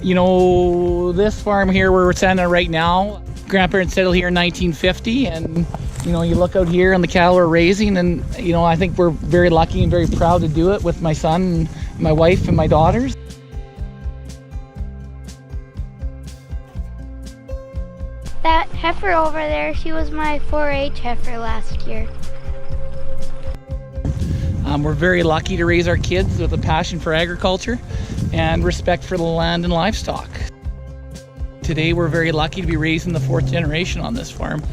You know, this farm here where we're standing at right now, grandparents settled here in 1950, and you know, you look out here and the cattle are raising, and you know, I think we're very lucky and very proud to do it with my son and my wife and my daughters. That heifer over there, she was my 4-H heifer last year. We're very lucky to raise our kids with a passion for agriculture and respect for the land and livestock. Today we're very lucky to be raising the 4th generation on this farm.